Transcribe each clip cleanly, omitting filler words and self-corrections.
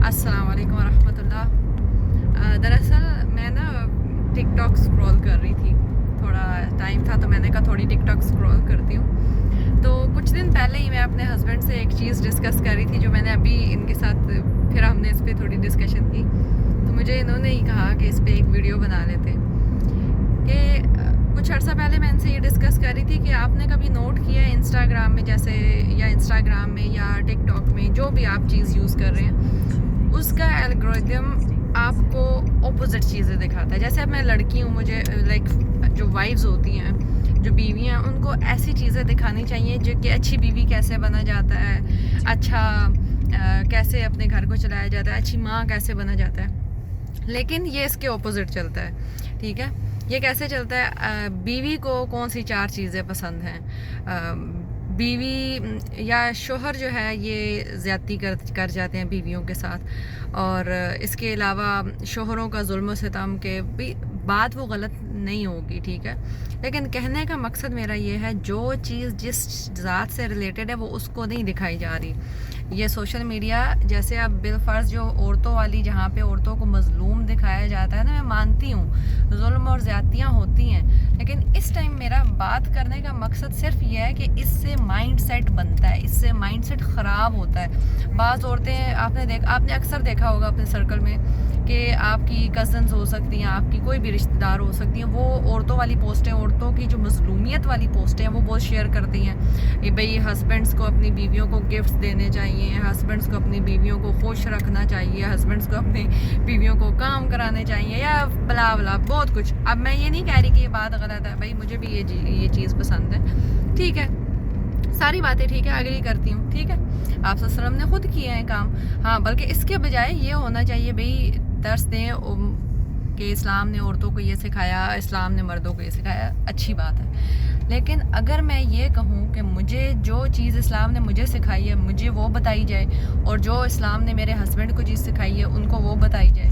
अस्सलाम वालेकुम वरहमतुल्लाह। दरअसल मैं ना टिकटॉक स्क्रॉल कर रही थी, थोड़ा टाइम था तो मैंने कहा थोड़ी टिकटॉक स्क्रॉल करती हूँ। तो कुछ दिन पहले ही मैं अपने हस्बैंड से एक चीज़ डिस्कस कर रही थी जो मैंने अभी इनके साथ फिर हमने इस पर थोड़ी डिस्कशन की। तो मुझे इन्होंने ही कहा कि इस पर एक वीडियो बना लेते कि कुछ अर्सा पहले मैं इनसे ये डिस्कस कर रही थी कि आपने कभी नोट किया है इंस्टाग्राम में, जैसे या इंस्टाग्राम में या टिकटॉक में जो भी आप चीज़ यूज़ कर रहे हैं उसका एल्गोरिदम आपको ऑपोजिट चीज़ें दिखाता है। जैसे अब मैं लड़की हूँ, मुझे लाइक जो वाइफ्स होती हैं, जो बीवियाँ हैं, उनको ऐसी चीज़ें दिखानी चाहिए जो कि अच्छी बीवी कैसे बना जाता है, अच्छा कैसे अपने घर को चलाया जाता है, अच्छी माँ कैसे बना जाता है। लेकिन ये इसके ऑपोजिट चलता है, ठीक है। ये कैसे चलता है, बीवी को कौन सी 4 चीज़ें पसंद हैं। बीवी या शोहर जो है ये ज़्यादती कर जाते हैं बीवियों के साथ, और इसके अलावा शोहरों का जुल्म सितम के भी बात वो गलत नहीं होगी, ठीक है। लेकिन कहने का मकसद मेरा ये है, जो चीज़ जिस ज़ात से रिलेटेड है वो उसको नहीं दिखाई जा रही। ये सोशल मीडिया जैसे अब बिलफर्ज जो औरतों वाली, जहाँ पे औरतों को मजलूम दिखाया जाता है ना, मैं मानती हूँ जुल्म और ज़्यादतियाँ होती हैं, लेकिन इस टाइम मेरा बात करने का मकसद सिर्फ ये है कि इससे माइंडसेट बनता है, इससे माइंडसेट ख़राब होता है। बाज़ औरतें आपने अक्सर देखा होगा अपने सर्कल में कि आपकी कज़न्स हो सकती हैं, आपकी कोई भी रिश्तेदार हो सकती हैं, वो औरतों वाली पोस्टें, औरतों की जो मजलूमियत वाली पोस्टें हैं वो बहुत शेयर करती हैं। ये भाई हस्बैंड्स को अपनी बीवियों को गिफ्ट्स देने चाहिए, हस्बैंड्स को अपनी बीवियों को खुश रखना चाहिए, हस्बैंड्स को अपनी बीवियों को काम कराने चाहिए, या बला बला बहुत कुछ। अब मैं ये नहीं कह रही कि ये बात गलत है, भाई मुझे भी ये चीज़ पसंद है, ठीक है, सारी बातें ठीक है, एग्री करती हूँ, ठीक है। आप सल्लल्लाहु ने खुद किए हैं काम, हाँ, बल्कि इसके बजाय ये होना चाहिए भाई दर्स दें कि इस्लाम ने औरतों को ये सिखाया, इस्लाम ने मर्दों को ये सिखाया, अच्छी बात है। लेकिन अगर मैं ये कहूँ कि मुझे जो चीज़ इस्लाम ने मुझे सिखाई है मुझे वो बताई जाए, और जो इस्लाम ने मेरे हस्बैंड को चीज़ सिखाई है उनको वो बताई जाए।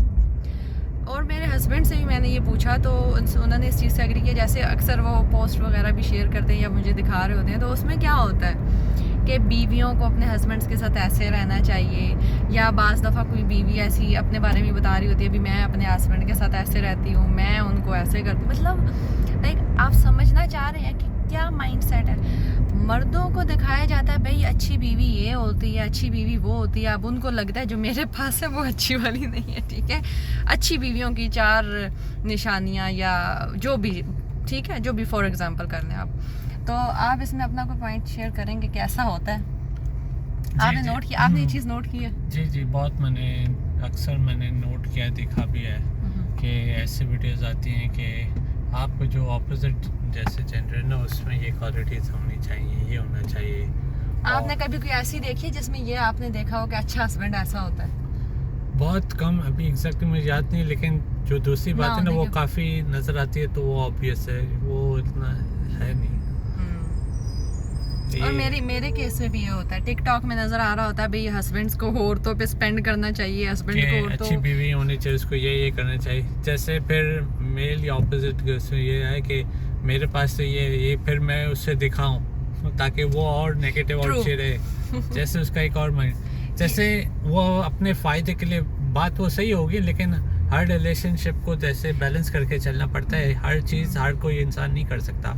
और मेरे हस्बैंड से भी मैंने ये पूछा तो उन्होंने इस चीज़ से एग्री किया। जैसे अक्सर वो पोस्ट वगैरह भी शेयर करते हैं या मुझे दिखा रहे होते हैं, तो उसमें क्या होता है कि बीवियों को अपने हस्बैंड्स के साथ ऐसे रहना चाहिए, या बाज़ दफ़ा कोई बीवी ऐसी अपने बारे में बता रही होती है, भी मैं अपने हस्बैंड के साथ ऐसे रहती हूँ, मैं उनको ऐसे करती हूँ। मतलब लाइक आप समझना चाह रहे हैं कि क्या माइंडसेट है। मर्दों को दिखाया जाता है भाई अच्छी बीवी ये होती है, अच्छी बीवी वो होती है। अब उनको लगता है जो मेरे पास है वो अच्छी वाली नहीं है, ठीक है। अच्छी बीवियों की 4 निशानियाँ या जो भी, ठीक है, जो भी फॉर एग्जांपल कर लें आप, तो आप इसमें अपना कोई पॉइंट शेयर करेंगे कैसा होता है। आपने नोट किया, आपने ये चीज़ नोट की है? जी बहुत मैंने नोट किया, देखा भी है कि ऐसे वीडियोस आती हैं कि आपको जो ऑपोजिट जैसे जेंडर ना उसमें ये क्वालिटीज होनी चाहिए, ये होना चाहिए। आपने कभी कोई ऐसी देखी जिसमें ये आपने देखा हो कि अच्छा हस्बैंड ऐसा होता है? बहुत कम, अभी एग्जैक्टली मुझे याद नहीं, लेकिन जो दूसरी बात है ना वो काफ़ी नज़र आती है, तो वो ऑब्वियस है, वो इतना है नहीं। और मेरे केस में भी ये होता है, टिकटॉक में नजर आ रहा होता है भाई हस्बैंड्स को औरतों पे स्पेंड करना चाहिए, हस्बैंड को औरतों, अच्छी बीवी होनी चाहिए, उसको ये करना चाहिए। जैसे फिर मेल या ऑपोजिट ये है कि मेरे पास तो ये फिर मैं उससे दिखाऊं ताकि वो और नेगेटिव और अच्छे रहे। जैसे उसका एक और माइंड, जैसे वो अपने फ़ायदे के लिए, बात वो सही होगी, लेकिन हर रिलेशनशिप को जैसे बैलेंस करके चलना पड़ता है। हर चीज़ हर कोई इंसान नहीं कर सकता,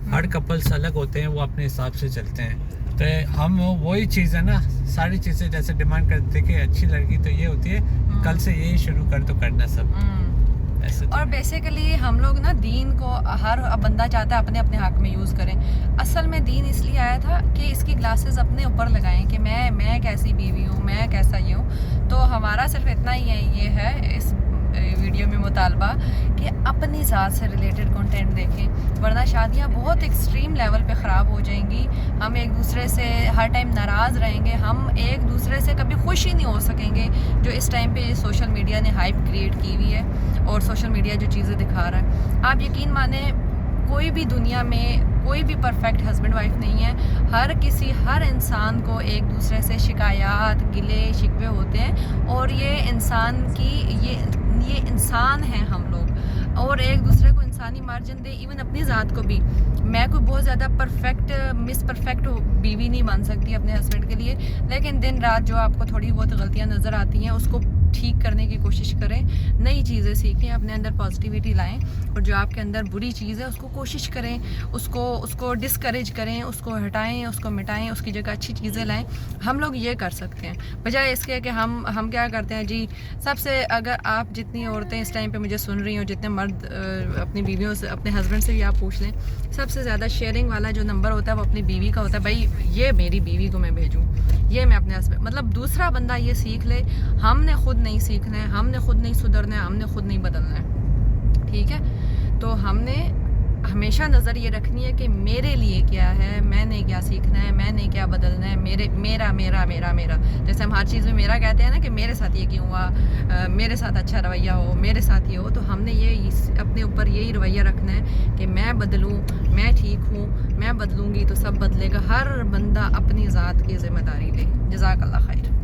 हर कपल्स अलग होते हैं, वो अपने हिसाब से चलते हैं। तो हम वही चीज़ है ना, सारी चीज़ें जैसे डिमांड करते हैं कि अच्छी लड़की तो ये होती है, कल से यही शुरू कर तो करना सब ऐसे। और बेसिकली हम लोग ना दीन को हर बंदा चाहता है अपने अपने हक में यूज़ करें। असल में दीन इसलिए आया था कि इसकी ग्लासेस अपने ऊपर लगाएं कि मैं कैसी बीवी हूँ, मैं कैसा ये हूँ। तो हमारा सिर्फ इतना ही ये है इस वीडियो में मुतालबा कि अपनी ज़ात से रिलेटेड कंटेंट देखें, वरना शादियाँ बहुत एक्सट्रीम लेवल पे ख़राब हो जाएंगी। हम एक दूसरे से हर टाइम नाराज़ रहेंगे, हम एक दूसरे से कभी खुश ही नहीं हो सकेंगे। जो इस टाइम पे सोशल मीडिया ने हाइप क्रिएट की हुई है और सोशल मीडिया जो चीज़ें दिखा रहा है, आप यकीन माने कोई भी दुनिया में कोई भी परफेक्ट हस्बैंड वाइफ नहीं है। हर इंसान को एक दूसरे से शिकायत, गिले शिकवे होते हैं, और ये इंसान हैं हम लोग, और एक दूसरे को इंसानी मार्जिन दे, इवन अपनी ज़ात को भी। मैं कोई बहुत ज़्यादा परफेक्ट मिस परफेक्ट बीवी नहीं बन सकती अपने हस्बैंड के लिए, लेकिन दिन रात जो आपको थोड़ी बहुत गलतियाँ नज़र आती हैं उसको ठीक करने की कोशिश करें, नई चीज़ें सीखें, अपने अंदर पॉजिटिविटी लाएं, और जो आपके अंदर बुरी चीज़ है उसको कोशिश करें, उसको डिस्करेज करें, उसको हटाएं, उसको मिटाएं, उसकी जगह अच्छी चीज़ें लाएं। हम लोग ये कर सकते हैं, बजाय इसके कि हम क्या करते हैं जी। सबसे, अगर आप जितनी औरतें इस टाइम पे मुझे सुन रही हो, जितने मर्द अपनी बीवियों से, अपने हस्बैंड से भी आप पूछ लें, सबसे ज़्यादा शेयरिंग वाला जो नंबर होता है वो अपनी बीवी का होता है। भाई ये मेरी बीवी को मैं भेजूँ, ये मैं अपने हस्बैंड, मतलब दूसरा बंदा ये सीख ले। हमने खुद नहीं सीखना है, हमने खुद नहीं सुधरना है, हमने खुद नहीं बदलना है, ठीक है। तो हमने हमेशा नज़र ये रखनी है कि मेरे लिए क्या है, मैंने क्या सीखना है, मैंने क्या बदलना है, मेरा मेरा मेरा मेरा। जैसे हम हर चीज़ में मेरा कहते हैं ना, कि मेरे साथ ये क्यों हुआ, मेरे साथ अच्छा रवैया हो, मेरे साथ ये हो। तो हमने ये अपने ऊपर यही रवैया रखना है कि मैं बदलूँ, मैं ठीक हूँ, मैं बदलूँगी तो सब बदलेगा। हर बंदा अपनी ज़ात की ज़िम्मेदारी ले। जज़ाकल्लाह खैर।